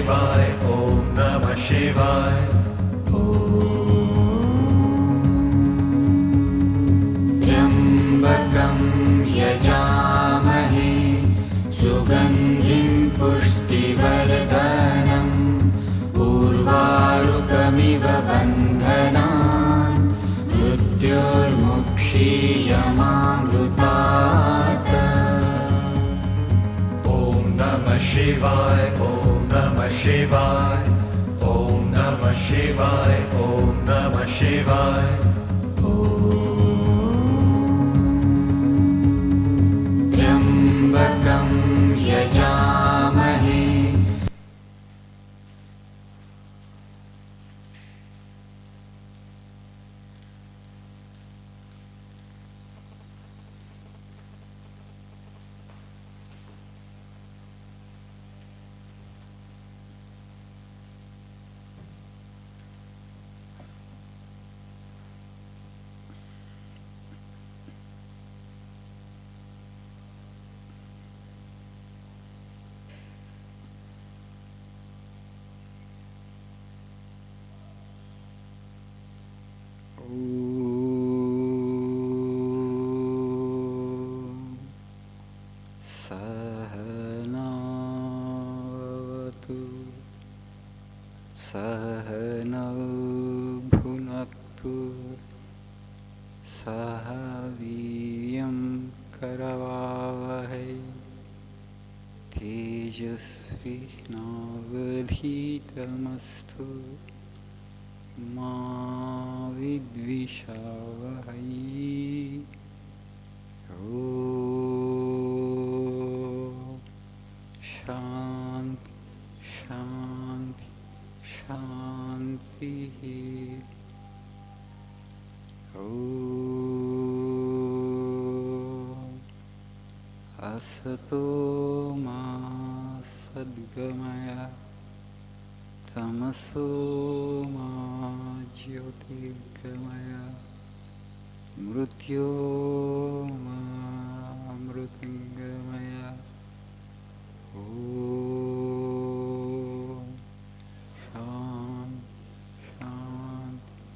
Shivaya, Om Namah Shivaya. त्र्यम्बकं यजामहे सुगन्धिं पुष्टिवर्धनम् उर्वारुकमिव बन्धनान् मृत्युर्मुक्षीयमामृतात्। Om Namah Shivaya, Om Namah Shivaya, Om Namah Shivaya, Om Namah Shivaya. त्र्यम्बकं यजामहे। सहनावतु सहनौ भुनक्तु सह वीर्यं करवावहै तेजस्विनावधीतमस्तु मा विद्विषावहै। शांति शांति शांति। असतो मा सद्गमय तमसो मा ज्योतिर्गमय मृत्योर्मामृतंगमय। ओम शांति शांति।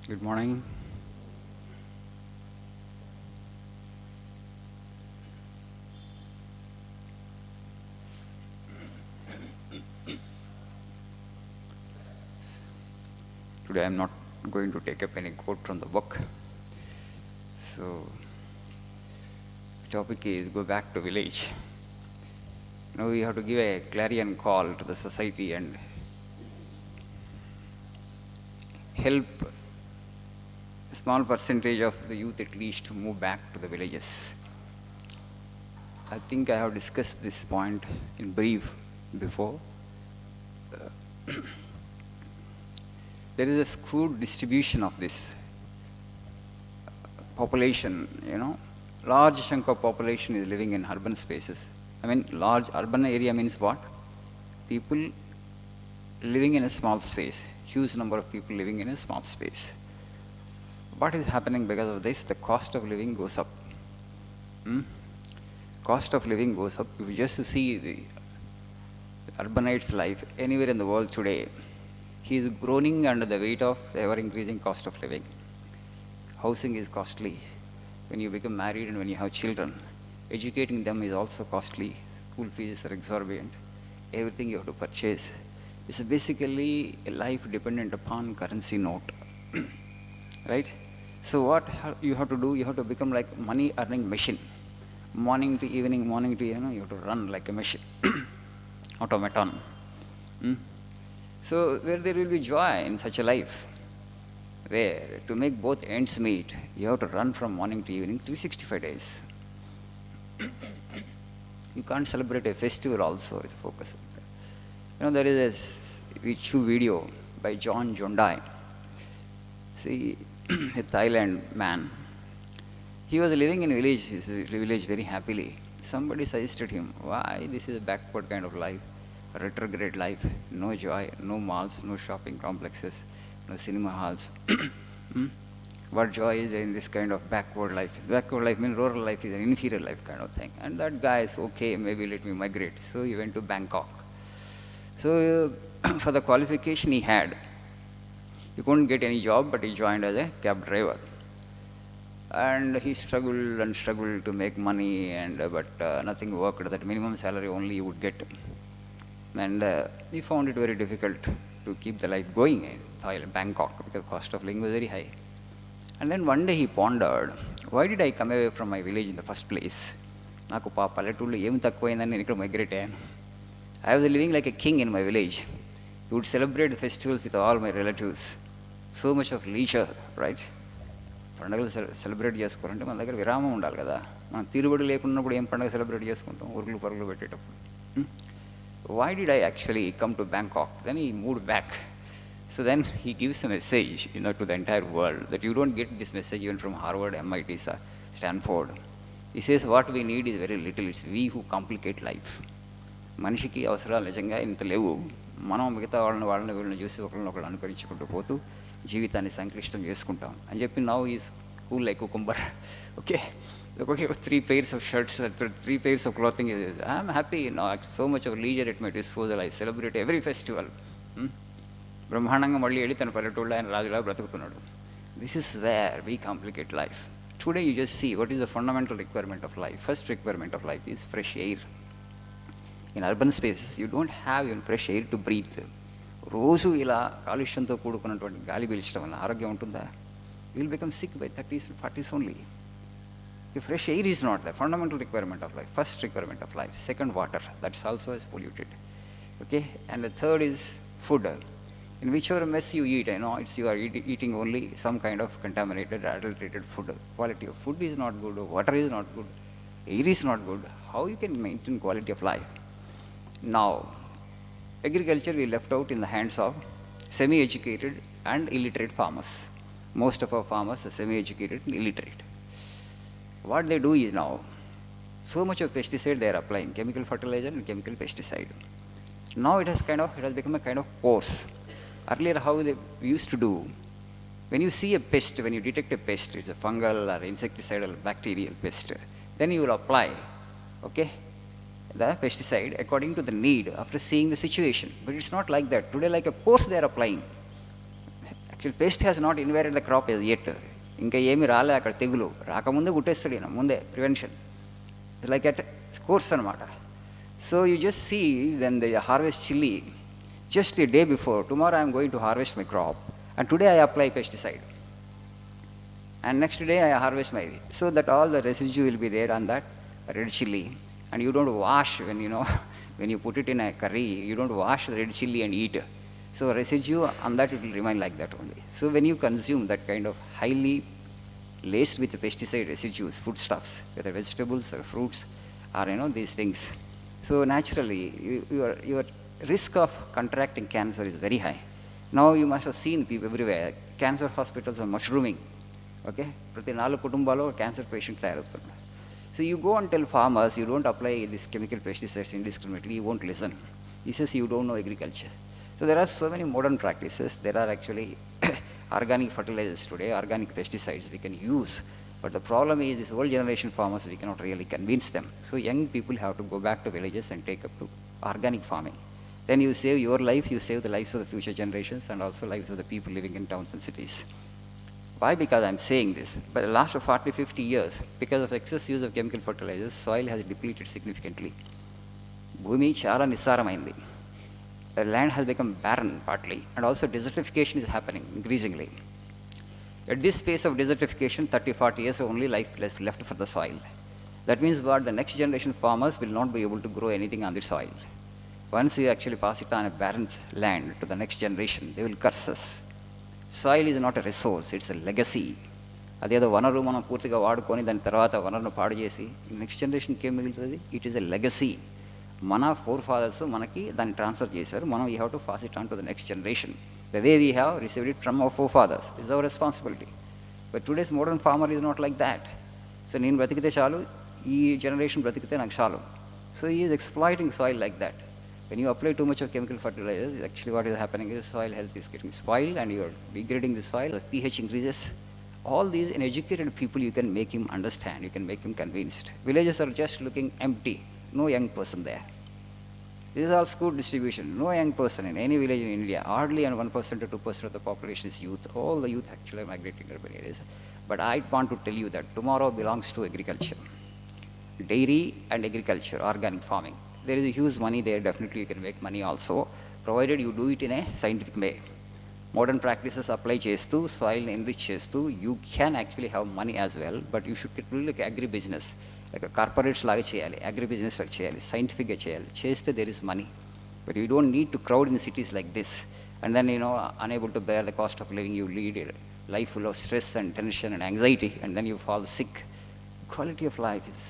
Good morning. Today I am not going to take up any quote from the book. So, the topic is go back to village. Now we have to give a clarion call to the society and help a small percentage of the youth at least to move back to the villages. I think I have discussed this point in brief before. There is a skewed distribution of this population, large chunk of population is living in urban spaces. I mean, large urban area means what? People living in a small space, huge number of people living in a small space. What is happening because of this? The cost of living goes up. Cost of living goes up. If you just see the urbanite's life anywhere in the world today, he is groaning under the weight of ever-increasing cost of living. Housing is costly. When you become married and when you have children, educating them is also costly. School fees are exorbitant. Everything you have to purchase. It's basically a life dependent upon currency note. Right? So what you have to do, you have to become like money earning machine. Morning to evening, you have to run like a machine. Automaton. So where there will be joy in such a life, where to make both ends meet, you have to run from morning to evening 365 days. You can't celebrate a festival also with focus. There is a video by John Jondai. See, a Thailand man. He was living in his village very happily. Somebody suggested him, why this is a backward kind of life, a retrograde life, no joy, no malls, no shopping complexes. no cinema halls. Hmm? What joy is there in this kind of backward life? Backward life means rural life is an inferior life kind of thing. And that guy is okay, maybe let me migrate. So he went to Bangkok. So for the qualification he had, he couldn't get any job, but he joined as a cab driver. And he struggled and struggled to make money, and but nothing worked. That minimum salary only he would get. And he found it very difficult to keep the life going in Thailand, Bangkok, because the cost of living was very high. And then one day he pondered, why did I come away from my village in the first place? నాకు పల్లెటూళ్ళు ఏం తక్కువైందని నేను ఇక్కడ migrate అయ్యాను. I was living like a king in my village. We would celebrate the festivals with all my relatives. So much of leisure, right? పండుగలు celebrate చేసుకోవాలంటే మన దగ్గర విరామం ఉండాలి కదా. మనం తీరుబడి లేకున్నప్పుడు ఏం పండుగ సెలబ్రేట్ చేసుకుంటాం, ఉరుకులు పరుగులు పెట్టేటప్పుడు. Why did I actually come to Bangkok? Then he moved back. So then he gives a message, to the entire world, that you don't get this message even from Harvard, MIT, Stanford. He says what we need is very little. It's we who complicate life. మనిషికి అవసరాలు నిజంగా ఇంత లేవు. మనం మిగతా వాళ్ళని వీళ్ళని చూసి ఒకళ్ళు అనుకరించుకుంటూ పోతూ జీవితాన్ని సంక్లిష్టం చేసుకుంటాం అని చెప్పి now is cool like cucumber. Okay, 3 pairs of shirts, 3 pairs of clothing. I'm happy, so much of leisure at my disposal. I celebrate every festival. బ్రహ్మాండంగా మళ్ళీ వెళ్ళి తన పల్లెటూళ్ళు ఆయన రాజులా బ్రతుకుతున్నాడు. This is where we complicate life. Today you just see what is the fundamental requirement of life. First requirement of life is fresh air. In urban spaces you don't have even fresh air to breathe. రోజు ఇలా కాలుష్యంతో కూడుకున్నటువంటి గాలి పీల్చడం వల్ల ఆరోగ్యం ఉంటుందా? You will become sick by 30s and 40s only. Fresh air is not the fundamental requirement of life. First requirement of life. Second, water. That's also is polluted. Okay, and the third is food. In whichever mess you eat, you are eating only some kind of contaminated, adulterated food. Quality of food is not good. Water is not good. Air is not good. How you can maintain quality of life? Now, agriculture we left out in the hands of semi-educated and illiterate farmers. Most of our farmers are semi-educated and illiterate. What they do is now, so much of pesticide they are applying, chemical fertilizer and chemical pesticide. Now it has become a kind of course. Earlier how they used to do, when you see a pest, when you detect a pest, it's a fungal or insecticidal bacterial pest, then you will apply, okay, the pesticide according to the need after seeing the situation. But it's not like that. Today like a course they are applying. Actually pest has not invaded the crop as yet. ఇంకా ఏమి రాలే అక్కడ, తెగులు రాకముందే గుట్టేస్తాడు ఈయన, ముందే prevention like at course అనమాట. So you just see when they harvest chilli, just a day before, tomorrow I am going to harvest my crop and today I apply pesticide and next day I harvest my, so that all the residue will be there on that red chilli. And you don't wash when you put it in a curry, you don't wash the red chilli and eat. So residue on that, it will remain like that only. So when you consume that kind of highly laced with pesticide residues, foodstuffs, whether vegetables or fruits or these things, so naturally your risk of contracting cancer is very high. Now you must have seen people everywhere. Cancer hospitals are mushrooming. Okay, ప్రతి 4 కుటుంబాల్లో cancer patient తయారవుతున్నారు. So you go and tell farmers you don't apply these chemical pesticides indiscriminately, he won't listen. He says you don't know agriculture. So there are so many modern practices. There are actually organic fertilizers today, organic pesticides we can use. But the problem is this old generation farmers, we cannot really convince them. So young people have to go back to villages and take up to organic farming. Then you save your life, you save the lives of the future generations and also lives of the people living in towns and cities. Why? Because I'm saying this. But the last 40-50 years, because of excess use of chemical fertilizers, soil has depleted significantly. Bhumi chala nisaramaindi. The land has become barren partly, and also desertification is happening increasingly. At this pace of desertification, 30-40 years only life left for the soil. That means what? The next generation farmers will not be able to grow anything on the soil. Once you actually pass it on a barren land to the next generation, they will curse us. Soil is not a resource, it's a legacy. అదేదో వనరు మనం పూర్తిగా వాడుకొని దాని తర్వాత వనరును పాడు చేసి నెక్స్ట్ జనరేషన్కి ఏం మిగులుతుంది? It is a legacy. మన ఫోర్ ఫాదర్స్ మనకి దాన్ని ట్రాన్స్ఫర్ చేశారు. మనం we have to pass it on to the next generation. The way we have received it from our forefathers is our responsibility. But today's modern farmer is not like that. So నేను బ్రతికితే చాలు, ఈ generation బ్రతికితే నాకు చాలు. So he is exploiting soil like that. When you apply too much of chemical fertilizers, actually what is happening is soil health is getting spoiled and you are degrading the soil, the pH increases. All these in educated people, you can make him understand, you can make him convinced. Villages are just looking empty, no young person there. This is all school distribution, no young person in any village in India. Hardly and 1% to 2% of the population is youth. All the youth actually are migrating to urban areas. But I want to tell you that tomorrow belongs to agriculture. Dairy and agriculture, organic farming. There is a huge money there, definitely you can make money also, provided you do it in a scientific way. Modern practices apply చేస్తూ, soil enrich చేస్తూ, you can actually have money as well, but you should do like agri-business. Like a corporates లాగా చేయాలి, agri-business లాగా చేయాలి, scientificగా చేయాలి. చేస్తే there is money. But you don't need to crowd in cities like this. And then, unable to bear the cost of living, you lead a life full of stress and tension and anxiety, and then you fall sick. Quality of life is,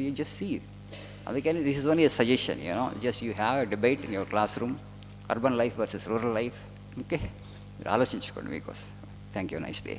we just see it. Again, this is only a suggestion, just you have a debate in your classroom, urban life versus rural life, okay? ఆలోచించుకోండి మీకోసం. Thank you, nice day.